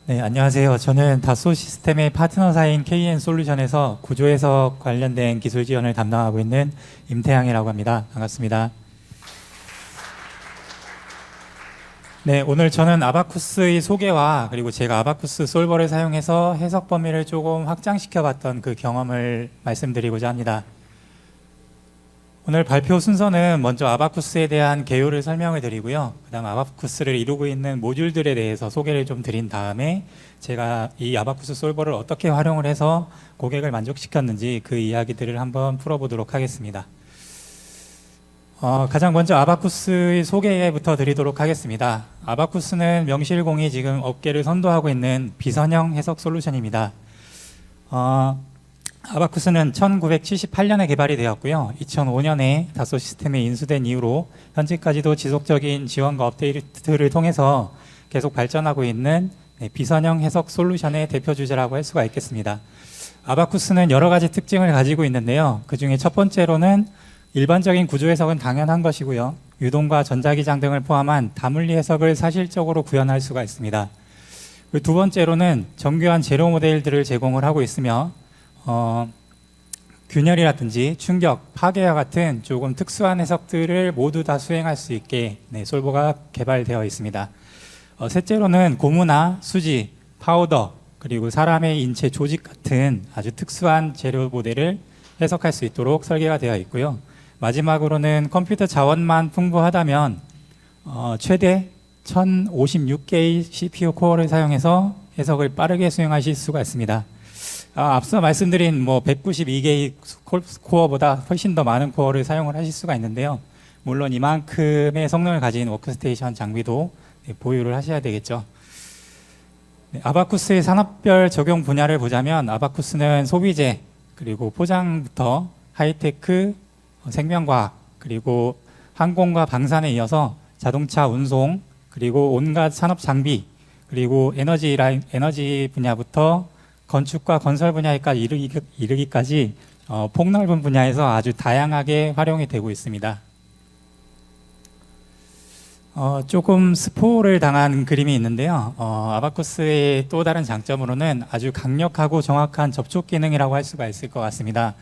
네, 안녕하세요. 저는 다소 시스템의 파트너사인 KN솔루션에서 구조해석 관련된 기술 지원을 담당하고 있는 임태양이라고 합니다. 반갑습니다. 네, 오늘 저는 아바쿠스의 소개와 그리고 제가 아바쿠스 솔버를 사용해서 해석 범위를 조금 확장시켜 봤던 그 경험을 말씀드리고자 합니다. 오늘 발표 순서는 먼저 아바쿠스에 대한 개요를 설명을 드리고요. 그 다음 아바쿠스를 이루고 있는 모듈들에 대해서 소개를 좀 드린 다음에 제가 이 아바쿠스 솔버를 어떻게 활용을 해서 고객을 만족시켰는지 그 이야기들을 한번 풀어보도록 하겠습니다. 가장 먼저 아바쿠스의 소개부터 드리도록 하겠습니다. 아바쿠스는 명실공히 지금 업계를 선도하고 있는 비선형 해석 솔루션입니다. 아바쿠스는 1978년에 개발이 되었고요. 2005년에 다소 시스템에 인수된 이후로 현재까지도 지속적인 지원과 업데이트를 통해서 계속 발전하고 있는 비선형 해석 솔루션의 대표 주자라고 할 수가 있겠습니다. 아바쿠스는 여러 가지 특징을 가지고 있는데요. 그 중에 첫 번째로는 일반적인 구조 해석은 당연한 것이고요. 유동과 전자기장 등을 포함한 다물리 해석을 사실적으로 구현할 수가 있습니다. 그리고 두 번째로는 정교한 재료 모델들을 제공을 하고 있으며 균열이라든지 충격, 파괴와 같은 조금 특수한 해석들을 모두 다 수행할 수 있게 솔버가 개발되어 있습니다. 셋째로는 고무나 수지, 파우더, 그리고 사람의 인체 조직 같은 아주 특수한 재료 모델을 해석할 수 있도록 설계가 되어 있고요. 마지막으로는 컴퓨터 자원만 풍부하다면 최대 1056개의 CPU 코어를 사용해서 해석을 빠르게 수행하실 수가 있습니다. 앞서 말씀드린 192개의 코어보다 훨씬 더 많은 코어를 사용을 하실 수가 있는데요. 물론 이만큼의 성능을 가진 워크스테이션 장비도 보유를 하셔야 되겠죠. 아바쿠스의 산업별 적용 분야를 보자면 아바쿠스는 소비재, 그리고 포장부터 하이테크, 생명과학, 그리고 항공과 방산에 이어서 자동차 운송, 그리고 온갖 산업 장비, 그리고 에너지 분야부터 건축과 건설 분야에까지 이르기까지 폭넓은 분야에서 아주 다양하게 활용이 되고 있습니다. 조금 스포를 당한 그림이 있는데요. 아바쿠스의 또 다른 장점으로는 아주 강력하고 정확한 접촉 기능이라고 할 수가 있을 것 같습니다.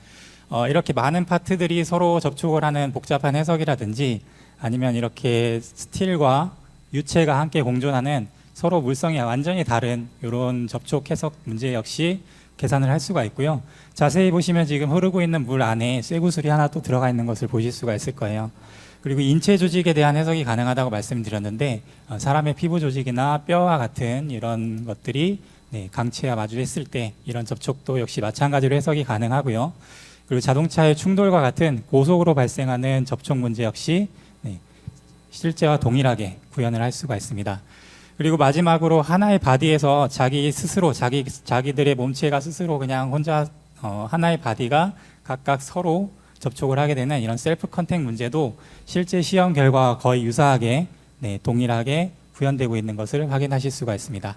이렇게 많은 파트들이 서로 접촉을 하는 복잡한 해석이라든지 아니면 이렇게 스틸과 유체가 함께 공존하는 서로 물성이 완전히 다른 이런 접촉 해석 문제 역시 계산을 할 수가 있고요. 자세히 보시면 지금 흐르고 있는 물 안에 쇠구슬이 하나 또 들어가 있는 것을 보실 수가 있을 거예요. 그리고 인체 조직에 대한 해석이 가능하다고 말씀드렸는데 사람의 피부 조직이나 뼈와 같은 이런 것들이 강체와 마주했을 때 이런 접촉도 역시 마찬가지로 해석이 가능하고요. 그리고 자동차의 충돌과 같은 고속으로 발생하는 접촉 문제 역시 실제와 동일하게 구현을 할 수가 있습니다. 그리고 마지막으로 하나의 바디에서 자기들의 몸체가 스스로 그냥 혼자 하나의 바디가 각각 서로 접촉을 하게 되는 이런 셀프 컨택 문제도 실제 시험 결과와 거의 유사하게 동일하게 구현되고 있는 것을 확인하실 수가 있습니다.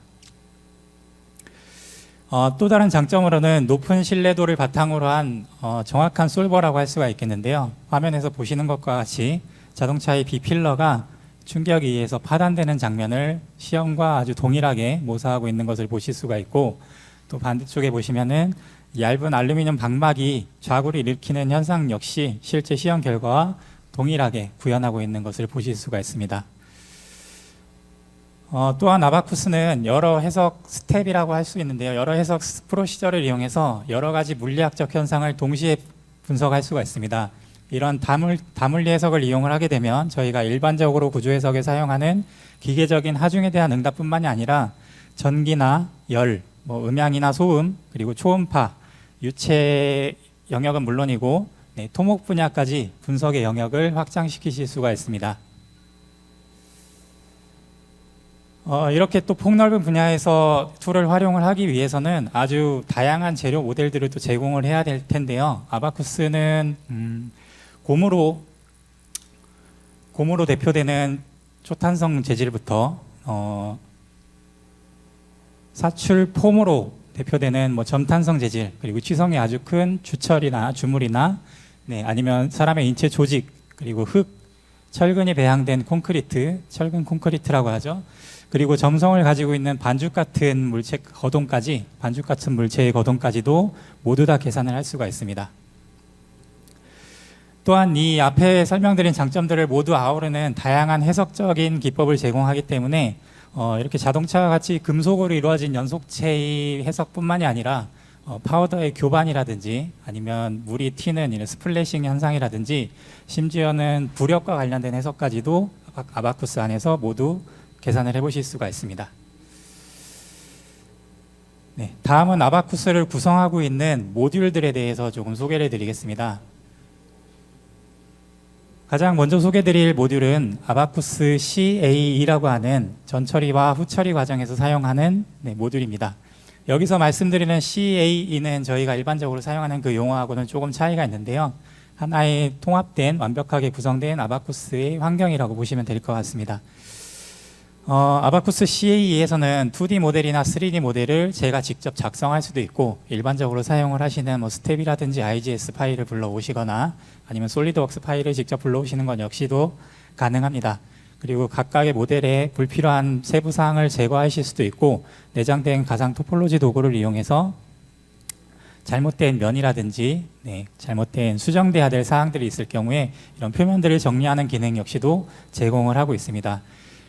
또 다른 장점으로는 높은 신뢰도를 바탕으로 한 정확한 솔버라고 할 수가 있겠는데요. 화면에서 보시는 것과 같이 자동차의 B필러가 충격에 의해서 파단되는 장면을 시험과 아주 동일하게 모사하고 있는 것을 보실 수가 있고, 또 반대쪽에 보시면은 얇은 알루미늄 방막이 좌구를 일으키는 현상 역시 실제 시험 결과와 동일하게 구현하고 있는 것을 보실 수가 있습니다. 또한 아바쿠스는 여러 해석 스텝이라고 할 수 있는데요. 여러 해석 프로시저를 이용해서 여러 가지 물리학적 현상을 동시에 분석할 수가 있습니다. 이런 다물리 해석을 이용을 하게 되면 저희가 일반적으로 구조 해석에 사용하는 기계적인 하중에 대한 응답뿐만이 아니라 전기나 열, 음향이나 소음, 그리고 초음파, 유체 영역은 물론이고 토목 분야까지 분석의 영역을 확장시키실 수가 있습니다. 이렇게 또 폭넓은 분야에서 툴을 활용을 하기 위해서는 아주 다양한 재료 모델들을 또 제공을 해야 될 텐데요. 아바쿠스는 고무로 대표되는 초탄성 재질부터 사출 폼으로 대표되는 점탄성 재질, 그리고 취성이 아주 큰 주철이나 주물이나 아니면 사람의 인체 조직, 그리고 흙, 철근이 배양된 콘크리트, 철근 콘크리트라고 하죠. 그리고 점성을 가지고 있는 반죽 같은 물체 거동까지, 반죽 같은 물체의 거동까지도 모두 다 계산을 할 수가 있습니다. 또한 이 앞에 설명드린 장점들을 모두 아우르는 다양한 해석적인 기법을 제공하기 때문에 이렇게 자동차와 같이 금속으로 이루어진 연속체의 해석뿐만이 아니라 파우더의 교반이라든지 아니면 물이 튀는 이런 스플래싱 현상이라든지 심지어는 부력과 관련된 해석까지도 아바쿠스 안에서 모두 계산을 해보실 수가 있습니다. 네, 다음은 아바쿠스를 구성하고 있는 모듈들에 대해서 조금 소개를 드리겠습니다. 가장 먼저 소개드릴 모듈은 아바쿠스 CAE라고 하는 전처리와 후처리 과정에서 사용하는 모듈입니다. 여기서 말씀드리는 CAE는 저희가 일반적으로 사용하는 그 용어하고는 조금 차이가 있는데요. 하나의 통합된 완벽하게 구성된 아바쿠스의 환경이라고 보시면 될 것 같습니다. 아바쿠스 CAE에서는 2D 모델이나 3D 모델을 제가 직접 작성할 수도 있고 일반적으로 사용을 하시는 스텝이라든지 IGS 파일을 불러오시거나 아니면 솔리드웍스 파일을 직접 불러오시는 건 역시도 가능합니다. 그리고 각각의 모델에 불필요한 세부 사항을 제거하실 수도 있고 내장된 가상 토폴로지 도구를 이용해서 잘못된 면이라든지 잘못된 수정돼야 될 사항들이 있을 경우에 이런 표면들을 정리하는 기능 역시도 제공을 하고 있습니다.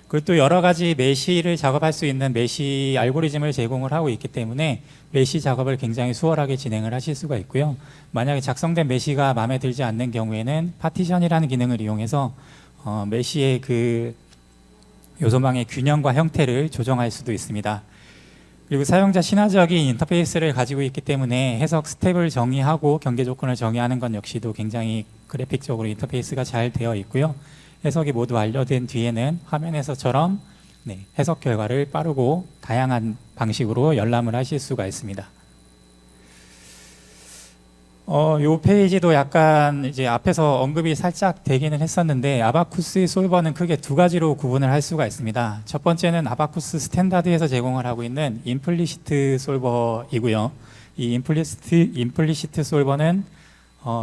그리고 또 여러 가지 메시를 작업할 수 있는 메시 알고리즘을 제공을 하고 있기 때문에 메시 작업을 굉장히 수월하게 진행을 하실 수가 있고요. 만약에 작성된 메시가 마음에 들지 않는 경우에는 파티션이라는 기능을 이용해서 메시의 그 요소망의 균형과 형태를 조정할 수도 있습니다. 그리고 사용자 친화적인 인터페이스를 가지고 있기 때문에 해석 스텝을 정의하고 경계 조건을 정의하는 건 역시도 굉장히 그래픽적으로 인터페이스가 잘 되어 있고요. 해석이 모두 완료된 뒤에는 화면에서처럼 해석 결과를 빠르고 다양한 방식으로 열람을 하실 수가 있습니다. 요 페이지도 약간 이제 앞에서 언급이 살짝 되기는 했었는데 아바쿠스의 솔버는 크게 두 가지로 구분을 할 수가 있습니다. 첫 번째는 아바쿠스 스탠다드에서 제공을 하고 있는 임플리시트 솔버이고요. 이 임플리시트 솔버는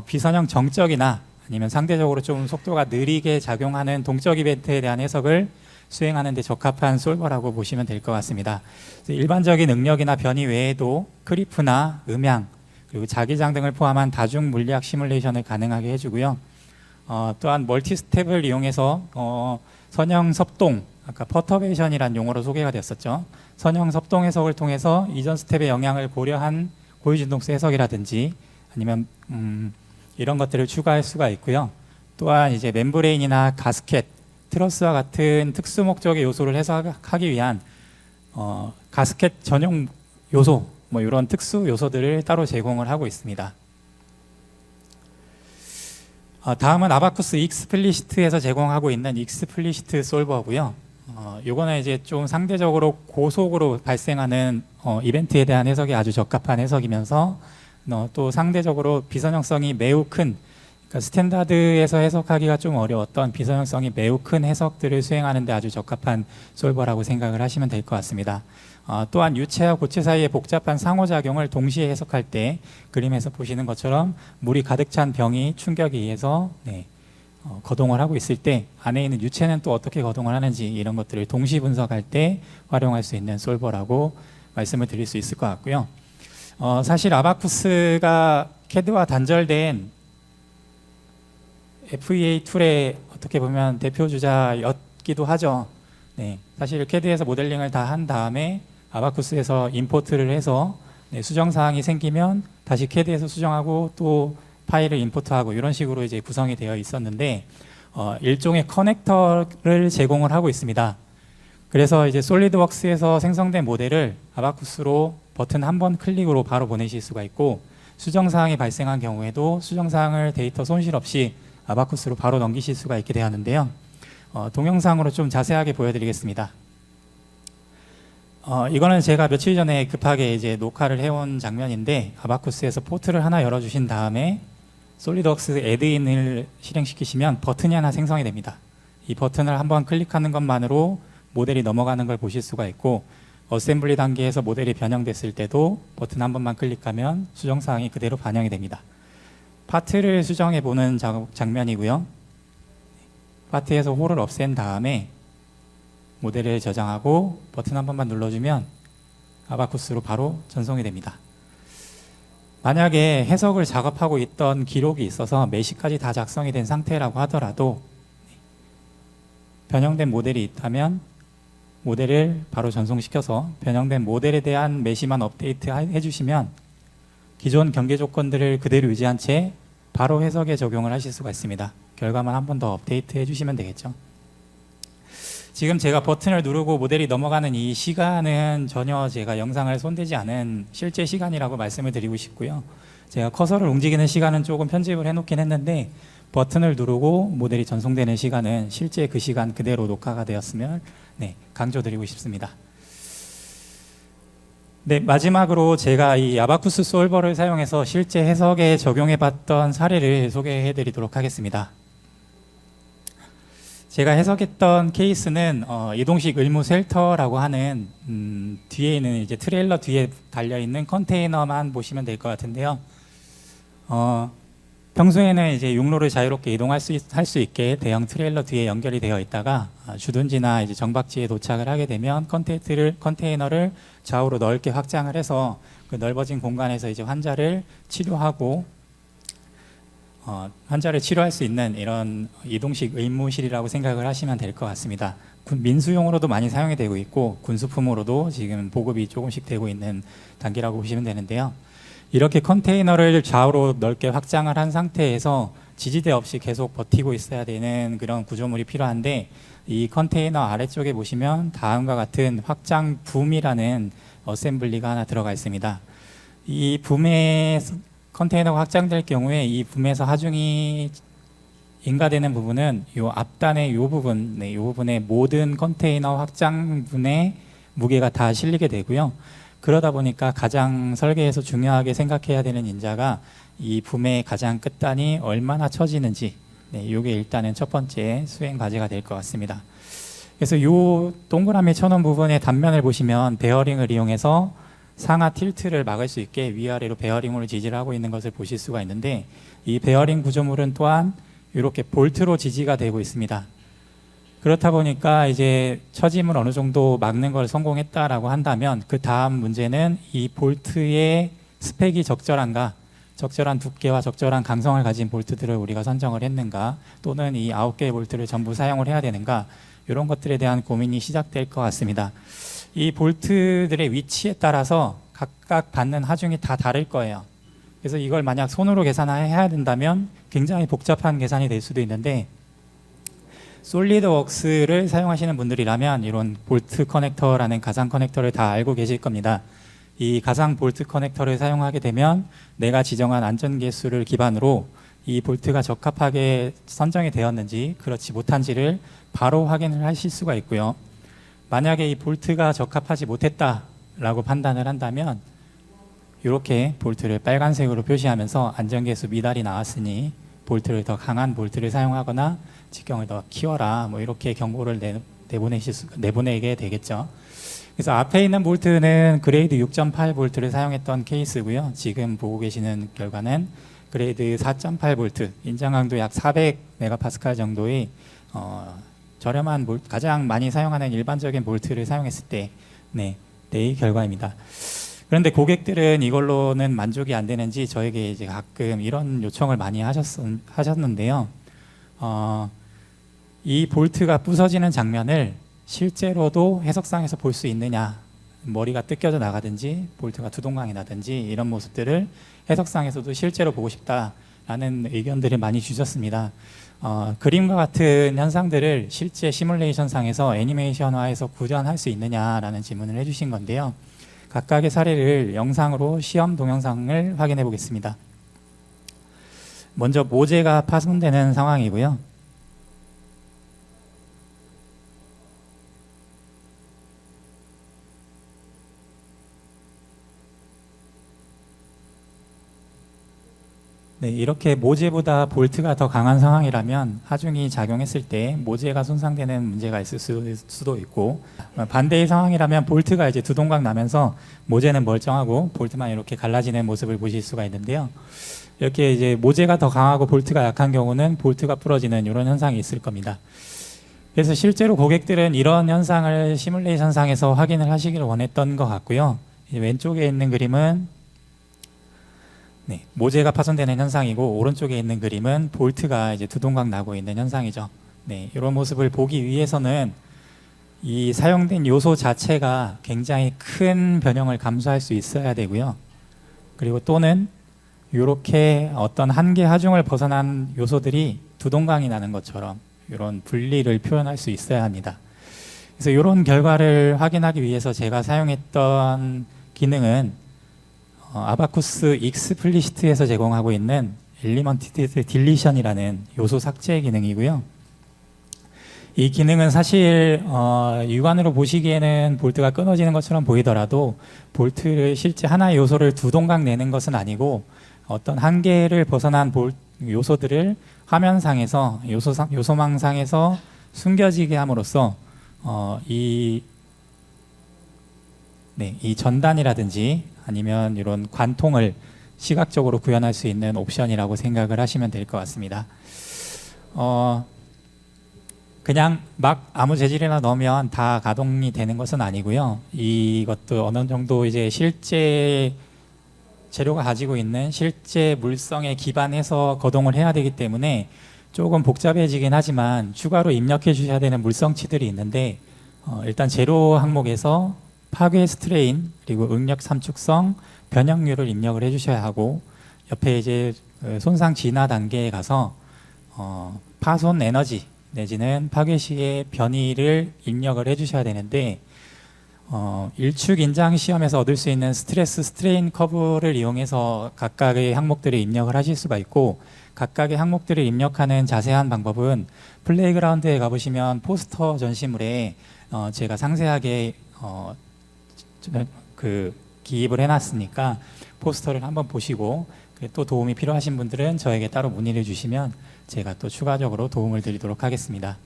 비선형 정적이나 아니면 상대적으로 좀 속도가 느리게 작용하는 동적 이벤트에 대한 해석을 수행하는 데 적합한 솔버라고 보시면 될 것 같습니다. 일반적인 응력이나 변이 외에도 크리프나 음향 그리고 자기장 등을 포함한 다중 물리학 시뮬레이션을 가능하게 해주고요. 또한 멀티 스텝을 이용해서 선형 섭동, 아까 퍼터베이션이란 용어로 소개가 됐었죠. 선형 섭동 해석을 통해서 이전 스텝의 영향을 고려한 고유진동수 해석이라든지 아니면 이런 것들을 추가할 수가 있고요. 또한 이제 멤브레인이나 가스켓, 트러스와 같은 특수 목적의 요소를 해석하기 위한 가스켓 전용 요소, 이런 특수 요소들을 따로 제공을 하고 있습니다. 다음은 아바쿠스 익스플리시트에서 제공하고 있는 익스플리시트 솔버고요. 요거는 이제 좀 상대적으로 고속으로 발생하는 이벤트에 대한 해석이 아주 적합한 해석이면서 또 상대적으로 비선형성이 매우 큰, 그러니까 스탠다드에서 해석하기가 좀 어려웠던 비선형성이 매우 큰 해석들을 수행하는 데 아주 적합한 솔버라고 생각을 하시면 될 것 같습니다. 또한 유체와 고체 사이의 복잡한 상호작용을 동시에 해석할 때 그림에서 보시는 것처럼 물이 가득 찬 병이 충격에 의해서 거동을 하고 있을 때 안에 있는 유체는 또 어떻게 거동을 하는지 이런 것들을 동시 분석할 때 활용할 수 있는 솔버라고 말씀을 드릴 수 있을 것 같고요. 사실 아바쿠스가 CAD와 단절된 FEA 툴의 어떻게 보면 대표주자였기도 하죠. 사실 CAD에서 모델링을 다 한 다음에 아바쿠스에서 임포트를 해서 수정사항이 생기면 다시 CAD에서 수정하고 또 파일을 임포트하고 이런 식으로 이제 구성이 되어 있었는데 일종의 커넥터를 제공을 하고 있습니다. 그래서 이제 솔리드웍스에서 생성된 모델을 아바쿠스로 버튼 한 번 클릭으로 바로 보내실 수가 있고 수정사항이 발생한 경우에도 수정사항을 데이터 손실 없이 아바쿠스로 바로 넘기실 수가 있게 되었는데요. 동영상으로 좀 자세하게 보여드리겠습니다. 이거는 제가 며칠 전에 급하게 이제 녹화를 해온 장면인데 아바쿠스에서 포트를 하나 열어주신 다음에 솔리드웍스 애드인을 실행시키시면 버튼이 하나 생성이 됩니다. 이 버튼을 한번 클릭하는 것만으로 모델이 넘어가는 걸 보실 수가 있고 어셈블리 단계에서 모델이 변형됐을 때도 버튼 한 번만 클릭하면 수정사항이 그대로 반영이 됩니다. 파트를 수정해 보는 장면이고요. 파트에서 홀을 없앤 다음에 모델을 저장하고 버튼 한 번만 눌러주면 아바쿠스로 바로 전송이 됩니다. 만약에 해석을 작업하고 있던 기록이 있어서 메시까지 다 작성이 된 상태라고 하더라도 변형된 모델이 있다면 모델을 바로 전송시켜서 변형된 모델에 대한 메시만 업데이트 해주시면 기존 경계 조건들을 그대로 유지한 채 바로 해석에 적용을 하실 수가 있습니다. 결과만 한 번 더 업데이트 해주시면 되겠죠. 지금 제가 버튼을 누르고 모델이 넘어가는 이 시간은 전혀 제가 영상을 손대지 않은 실제 시간이라고 말씀을 드리고 싶고요. 제가 커서를 움직이는 시간은 조금 편집을 해놓긴 했는데 버튼을 누르고 모델이 전송되는 시간은 실제 그 시간 그대로 녹화가 되었으면 강조드리고 싶습니다. 네, 마지막으로 제가 이 아바쿠스 솔버를 사용해서 실제 해석에 적용해 봤던 사례를 소개해 드리도록 하겠습니다. 제가 해석했던 케이스는 이동식 의무 쉘터라고 하는 뒤에 있는 이제 트레일러 뒤에 달려 있는 컨테이너만 보시면 될 것 같은데요. 평소에는 이제 육로를 자유롭게 이동할 할 수 있게 대형 트레일러 뒤에 연결이 되어 있다가 주둔지나 이제 정박지에 도착을 하게 되면 컨테이너를 좌우로 넓게 확장을 해서 그 넓어진 공간에서 이제 환자를 치료하고 환자를 치료할 수 있는 이런 이동식 의무실이라고 생각을 하시면 될 것 같습니다. 민수용으로도 많이 사용이 되고 있고 군수품으로도 지금 보급이 조금씩 되고 있는 단계라고 보시면 되는데요. 이렇게 컨테이너를 좌우로 넓게 확장을 한 상태에서 지지대 없이 계속 버티고 있어야 되는 그런 구조물이 필요한데 이 컨테이너 아래쪽에 보시면 다음과 같은 확장 붐이라는 어셈블리가 하나 들어가 있습니다. 이 붐에 컨테이너가 확장될 경우에 이 붐에서 하중이 인가되는 부분은 이 앞단의 이 부분, 이 부분에 모든 컨테이너 확장분의 무게가 다 실리게 되고요. 그러다 보니까 가장 설계에서 중요하게 생각해야 되는 인자가 이 붐의 가장 끝단이 얼마나 처지는지, 이게 일단은 첫 번째 수행 과제가 될 것 같습니다. 그래서 이 동그라미 쳐놓은 부분의 단면을 보시면 베어링을 이용해서 상하 틸트를 막을 수 있게 위아래로 베어링으로 지지를 하고 있는 것을 보실 수가 있는데 이 베어링 구조물은 또한 이렇게 볼트로 지지가 되고 있습니다. 그렇다 보니까 이제 처짐을 어느 정도 막는 걸 성공했다라고 한다면 그 다음 문제는 이 볼트의 스펙이 적절한가, 적절한 두께와 적절한 강성을 가진 볼트들을 우리가 선정을 했는가, 또는 이 9개의 볼트를 전부 사용을 해야 되는가, 이런 것들에 대한 고민이 시작될 것 같습니다. 이 볼트들의 위치에 따라서 각각 받는 하중이 다 다를 거예요. 그래서 이걸 만약 손으로 계산해야 된다면 굉장히 복잡한 계산이 될 수도 있는데 솔리드웍스를 사용하시는 분들이라면 이런 볼트 커넥터라는 가상 커넥터를 다 알고 계실 겁니다. 이 가상 볼트 커넥터를 사용하게 되면 내가 지정한 안전 개수를 기반으로 이 볼트가 적합하게 선정이 되었는지 그렇지 못한지를 바로 확인을 하실 수가 있고요. 만약에 이 볼트가 적합하지 못했다라고 판단을 한다면 이렇게 볼트를 빨간색으로 표시하면서 안전계수 미달이 나왔으니 볼트를 더 강한 볼트를 사용하거나 직경을 더 키워라, 이렇게 경고를 내보내게 되겠죠. 그래서 앞에 있는 볼트는 그레이드 6.8 볼트를 사용했던 케이스고요. 지금 보고 계시는 결과는 그레이드 4.8 볼트, 인장 강도 약 400 메가파스칼 정도의 저렴한 가장 많이 사용하는 일반적인 볼트를 사용했을 때의 결과입니다. 그런데 고객들은 이걸로는 만족이 안 되는지 저에게 이제 가끔 이런 요청을 많이 하셨는데요. 이 볼트가 부서지는 장면을 실제로도 해석상에서 볼 수 있느냐, 머리가 뜯겨져 나가든지 볼트가 두동강이 나든지 이런 모습들을 해석상에서도 실제로 보고 싶다라는 의견들을 많이 주셨습니다. 그림과 같은 현상들을 실제 시뮬레이션상에서 애니메이션화해서 구현할 수 있느냐라는 질문을 해주신 건데요. 각각의 사례를 영상으로 시험 동영상을 확인해 보겠습니다. 먼저 모재가 파손되는 상황이고요. 이렇게 모재보다 볼트가 더 강한 상황이라면 하중이 작용했을 때 모재가 손상되는 문제가 있을 수도 있고, 반대의 상황이라면 볼트가 이제 두동강 나면서 모재는 멀쩡하고 볼트만 이렇게 갈라지는 모습을 보실 수가 있는데요. 이렇게 이제 모재가 더 강하고 볼트가 약한 경우는 볼트가 부러지는 이런 현상이 있을 겁니다. 그래서 실제로 고객들은 이런 현상을 시뮬레이션상에서 확인을 하시기를 원했던 것 같고요. 왼쪽에 있는 그림은 모재가 파손되는 현상이고, 오른쪽에 있는 그림은 볼트가 이제 두동강 나고 있는 현상이죠. 이런 모습을 보기 위해서는 이 사용된 요소 자체가 굉장히 큰 변형을 감수할 수 있어야 되고요. 그리고 또는 이렇게 어떤 한계 하중을 벗어난 요소들이 두동강이 나는 것처럼 이런 분리를 표현할 수 있어야 합니다. 그래서 이런 결과를 확인하기 위해서 제가 사용했던 기능은 아바쿠스 익스플리시트에서 제공하고 있는 엘리먼트 딜리션이라는 요소 삭제 기능이고요. 이 기능은 사실 육안으로 보시기에는 볼트가 끊어지는 것처럼 보이더라도 볼트를 실제 하나의 요소를 두동강 내는 것은 아니고, 어떤 한계를 벗어난 요소들을 화면상에서 요소망상에서 숨겨지게 함으로써 이 전단이라든지 아니면 이런 관통을 시각적으로 구현할 수 있는 옵션이라고 생각을 하시면 될 것 같습니다. 그냥 막 아무 재질이나 넣으면 다 가동이 되는 것은 아니고요. 이것도 어느 정도 이제 실제 재료가 가지고 있는 실제 물성에 기반해서 거동을 해야 되기 때문에 조금 복잡해지긴 하지만 추가로 입력해 주셔야 되는 물성치들이 있는데, 일단 재료 항목에서 파괴 스트레인, 그리고 응력 삼축성, 변형률을 입력을 해 주셔야 하고, 옆에 이제 손상 진화 단계에 가서 파손 에너지 내지는 파괴 시의 변이를 입력을 해 주셔야 되는데, 일축 인장 시험에서 얻을 수 있는 스트레스 스트레인 커브를 이용해서 각각의 항목들을 입력을 하실 수가 있고, 각각의 항목들을 입력하는 자세한 방법은 플레이그라운드에 가보시면 포스터 전시물에 제가 상세하게 기입을 해놨으니까 포스터를 한번 보시고, 또 도움이 필요하신 분들은 저에게 따로 문의를 주시면 제가 또 추가적으로 도움을 드리도록 하겠습니다.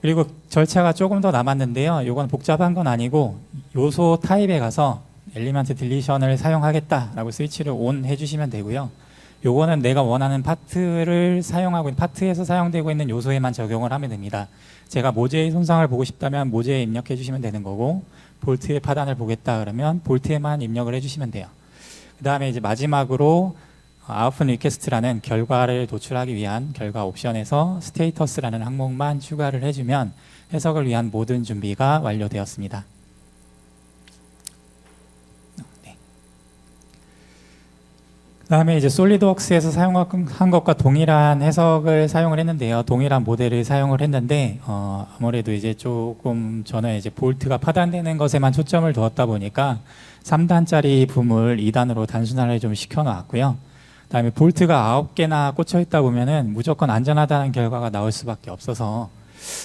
그리고 절차가 조금 더 남았는데요. 이건 복잡한 건 아니고, 요소 타입에 가서 엘리먼트 딜리션을 사용하겠다라고 스위치를 온 해주시면 되고요. 요거는 내가 원하는 파트를 사용하고 파트에서 사용되고 있는 요소에만 적용을 하면 됩니다. 제가 모재의 손상을 보고 싶다면 모재에 입력해 주시면 되는 거고, 볼트의 파단을 보겠다 그러면 볼트에만 입력을 해주시면 돼요. 그 다음에 이제 마지막으로 아웃풋 리퀘스트라는 결과를 도출하기 위한 결과 옵션에서 스테이터스라는 항목만 추가를 해주면 해석을 위한 모든 준비가 완료되었습니다. 그 다음에 이제 솔리드웍스에서 사용한 것과 동일한 해석을 사용을 했는데요. 동일한 모델을 사용을 했는데, 아무래도 이제 조금 저는 이제 볼트가 파단되는 것에만 초점을 두었다 보니까 3단짜리 붐을 2단으로 단순화를 좀 시켜 놨고요. 그다음에 볼트가 9개나 꽂혀 있다 보면은 무조건 안전하다는 결과가 나올 수밖에 없어서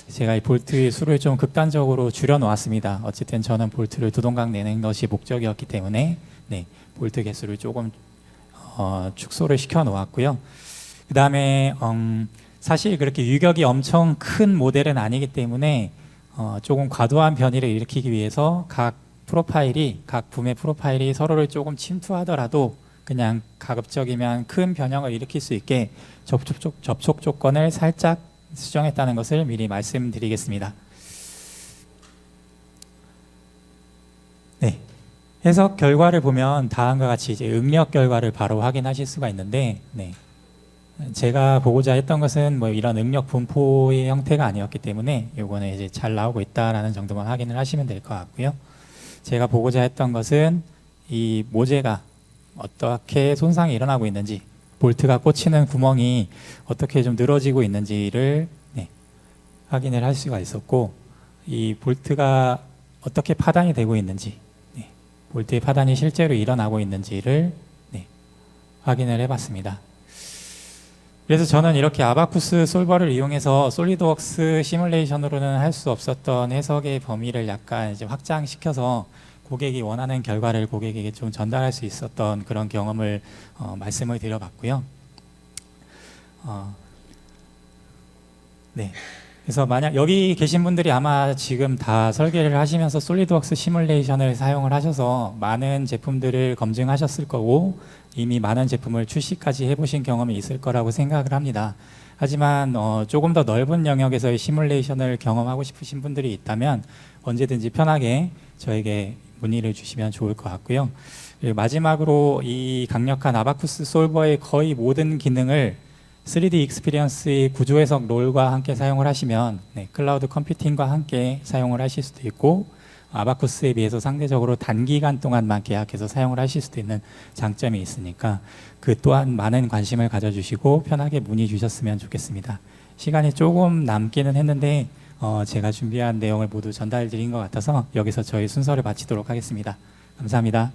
제가 이 볼트의 수를 좀 극단적으로 줄여 놓았습니다. 어쨌든 저는 볼트를 두동강 내는 것이 목적이었기 때문에 볼트 개수를 조금 축소를 시켜 놓았고요. 그 다음에 사실 그렇게 유격이 엄청 큰 모델은 아니기 때문에 조금 과도한 변이를 일으키기 위해서 각 붐의 프로파일이 서로를 조금 침투하더라도 그냥 가급적이면 큰 변형을 일으킬 수 있게 접촉 조건을 살짝 수정했다는 것을 미리 말씀드리겠습니다. 해석 결과를 보면 다음과 같이 이제 응력 결과를 바로 확인하실 수가 있는데, 제가 보고자 했던 것은 뭐 이런 응력 분포의 형태가 아니었기 때문에 요거는 이제 잘 나오고 있다라는 정도만 확인을 하시면 될 것 같고요. 제가 보고자 했던 것은 이 모재가 어떻게 손상이 일어나고 있는지, 볼트가 꽂히는 구멍이 어떻게 좀 늘어지고 있는지를 확인을 할 수가 있었고, 이 볼트가 어떻게 파단이 되고 있는지, 볼트의 파단이 실제로 일어나고 있는지를 확인을 해봤습니다. 그래서 저는 이렇게 아바쿠스 솔버를 이용해서 솔리드웍스 시뮬레이션으로는 할 수 없었던 해석의 범위를 약간 이제 확장시켜서 고객이 원하는 결과를 고객에게 좀 전달할 수 있었던 그런 경험을 말씀을 드려봤고요. 그래서 만약 여기 계신 분들이 아마 지금 다 설계를 하시면서 솔리드웍스 시뮬레이션을 사용을 하셔서 많은 제품들을 검증하셨을 거고 이미 많은 제품을 출시까지 해보신 경험이 있을 거라고 생각을 합니다. 하지만 조금 더 넓은 영역에서의 시뮬레이션을 경험하고 싶으신 분들이 있다면 언제든지 편하게 저에게 문의를 주시면 좋을 것 같고요. 그리고 마지막으로 이 강력한 아바쿠스 솔버의 거의 모든 기능을 3D 익스피리언스의 구조 해석 롤과 함께 사용을 하시면 클라우드 컴퓨팅과 함께 사용을 하실 수도 있고 아바쿠스에 비해서 상대적으로 단기간 동안만 계약해서 사용을 하실 수도 있는 장점이 있으니까 그 또한 많은 관심을 가져주시고 편하게 문의 주셨으면 좋겠습니다. 시간이 조금 남기는 했는데 제가 준비한 내용을 모두 전달 드린 것 같아서 여기서 저희 순서를 마치도록 하겠습니다. 감사합니다.